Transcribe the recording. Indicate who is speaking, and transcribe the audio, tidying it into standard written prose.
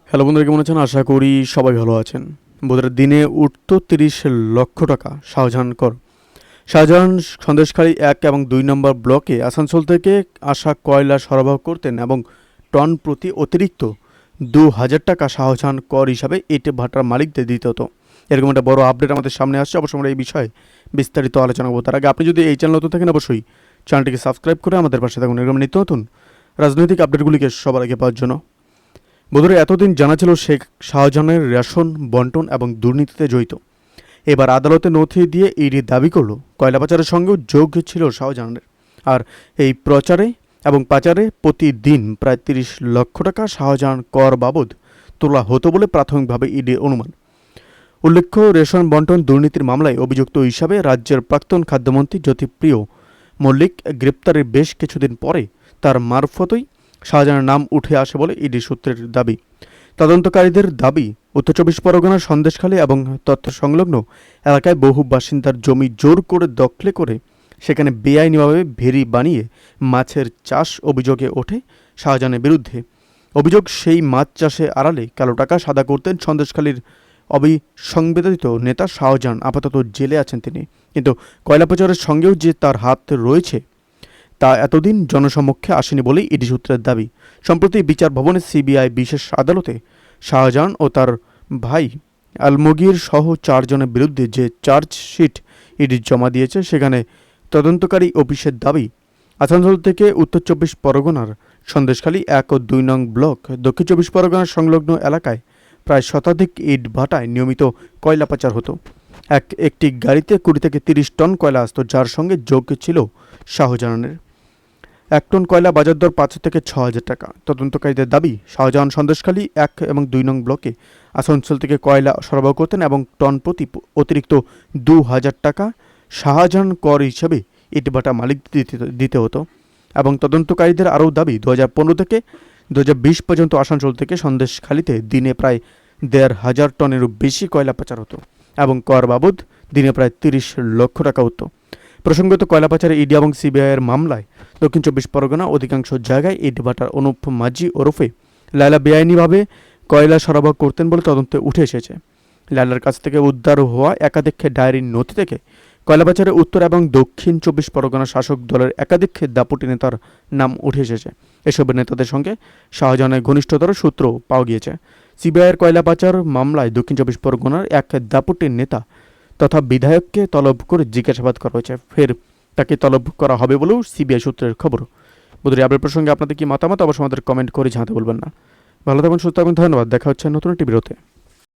Speaker 1: Hello বন্ধুরা, কেমন আছেন? আশা করি সবাই ভালো আছেন। বন্ধুরা, দিনে উঠত 30 লক্ষ টাকা শাহজাহান কর। শাহজাহান সন্দেশখালী 1 এবং 2 নম্বর ব্লকে আসানসোল থেকে আসা কয়লা সরবরাহ করতেন এবং টন প্রতি অতিরিক্ত 2000 টাকা শাহজাহান কর হিসাবে ইট ভাটার মালিকদের দিতে হতো। এরকম একটা বড় আপডেট আমাদের সামনে আসছে। অবশ্যই আমরা এই বিষয়ে বিস্তারিত আলোচনা করবো। তার আগে আপনি যদি এই চ্যানেল নতুন থাকেন, অবশ্যই চ্যানেলটিকে সাবস্ক্রাইব করে আমাদের পাশে থাকুন এরকম নিত্য নতুন রাজনৈতিক আপডেটগুলিকে সবার আগে পাওয়ার জন্য। বন্ধুরা, এতদিন জানা ছিল শেখ শাহজাহানের রেশন বন্টন এবং দুর্নীতিতে জড়িত। এবার আদালতে নথি দিয়ে ইডি দাবি করল কয়লা পাচারের সঙ্গেও যোগ ছিল শাহজাহানের। আর এই প্রচারে এবং পাচারে প্রতিদিন প্রায় 30 লক্ষ টাকা শাহজাহান কর বাবদ তোলা হতো বলে প্রাথমিকভাবে ইডির অনুমান। উল্লেখ্য, রেশন বন্টন দুর্নীতির মামলায় অভিযুক্ত হিসাবে রাজ্যের প্রাক্তন খাদ্যমন্ত্রী জ্যোতিপ্রিয় মল্লিক গ্রেপ্তারের বেশ কিছুদিন পরে তার মারফতই শাহজাহানের নাম উঠে আসে বলে ইডি সূত্রের দাবি। তদন্তকারীদের দাবি, উত্তর 24 পরগনার সন্দেশখালী এবং তথ্য সংলগ্ন এলাকায় বহু বাসিন্দার জমি জোর করে দখলে করে সেখানে বেআইনিভাবে ভেরি বানিয়ে মাছের চাষ অভিযোগে ওঠে শাহজাহানের বিরুদ্ধে। অভিযোগ, সেই মাছ চাষে আড়ালে কালো টাকা সাদা করতেন সন্দেশখালীর অবিসংবেদিত নেতা শাহজাহান। আপাতত জেলে আছেন তিনি, কিন্তু কয়লা পাচারের সঙ্গেও যে তার হাত রয়েছে তা এতদিন জনসমক্ষে আসেনি বলেই ইডি সূত্রের দাবি। সম্প্রতি বিচার ভবনে সিবিআই বিশেষ আদালতে শাহজাহান ও তার ভাই আলমগীর সহ 4 জনের বিরুদ্ধে যে চার্জশিট ইডি জমা দিয়েছে, সেখানে তদন্তকারী অফিসের দাবি, আসানসোল থেকে উত্তর 24 পরগনার সন্দেশখালী 1 ও 2 নং ব্লক, দক্ষিণ 24 পরগনার সংলগ্ন এলাকায় প্রায় শতাধিক ইট ভাটায় নিয়মিত কয়লা পাচার হতো। একটি গাড়িতে 20 থেকে 30 টন কয়লা আসত, যার সঙ্গে যোগ ছিল শাহজাহানের। 1 টন কয়লা বাজার দর 5 থেকে 6,000 টাকা। তদন্তকারীদের দাবি, শাহজাহান সন্দেশখালী 1 এবং 2 নং ব্লকে আসানসোল থেকে কয়লা সরবরাহ করতেন এবং টন প্রতি অতিরিক্ত 2000 টাকা শাহজাহান কর হিসেবে ইটভাটা মালিক দিতে হতো। এবং তদন্তকারীদের আরও দাবি, 2015 থেকে 2020 পর্যন্ত আসানসোল থেকে সন্দেশখালীতে দিনে প্রায় 1,500 টনেরও বেশি কয়লা পাচার হতো এবং কর বাবদ দিনে প্রায় 30 লক্ষ টাকা হতো। প্রসঙ্গত, কয়লা পাচারে ইডি এবং সিবিআইয়ের মামলায় দক্ষিণ 24 পরগনা অধিকাংশ জায়গায় ইটভাটার অনুপ মাঝি ওরফে লায়লা বেআইনিভাবে কয়লা সরবরাহ করতেন বলে তদন্তে উঠে এসেছে। লায়লার কাছ থেকে উদ্ধার হওয়া একাধিক ডায়েরির নথি থেকে কয়লা পাচারে উত্তর এবং দক্ষিণ 24 পরগনা শাসক দলের একাধিক দাপুটি নেতার নাম উঠে এসেছে। এসব নেতাদের সঙ্গে শাহজাহানের ঘনিষ্ঠতর সূত্র পাওয়া গিয়েছে। সিবিআইয়ের কয়লা পাচার মামলায় দক্ষিণ 24 পরগনার এক দাপুটির নেতা তথা বিধায়ককে তলব করে জিজ্ঞাসাবাদ করা হয়েছে। ফের তাকে তলব করা হবে বলেও সিবিআই সূত্রের খবর। বন্ধুরা, আপডেট প্রসঙ্গে আপনাদের কি মতামত অবশ্যই আমাদের কমেন্ট করে জানাতে বলবেন না। ভালো থাকুন, সুস্থ থাকুন, ধন্যবাদ। দেখা হচ্ছে নতুন একটি ভিডিওতে।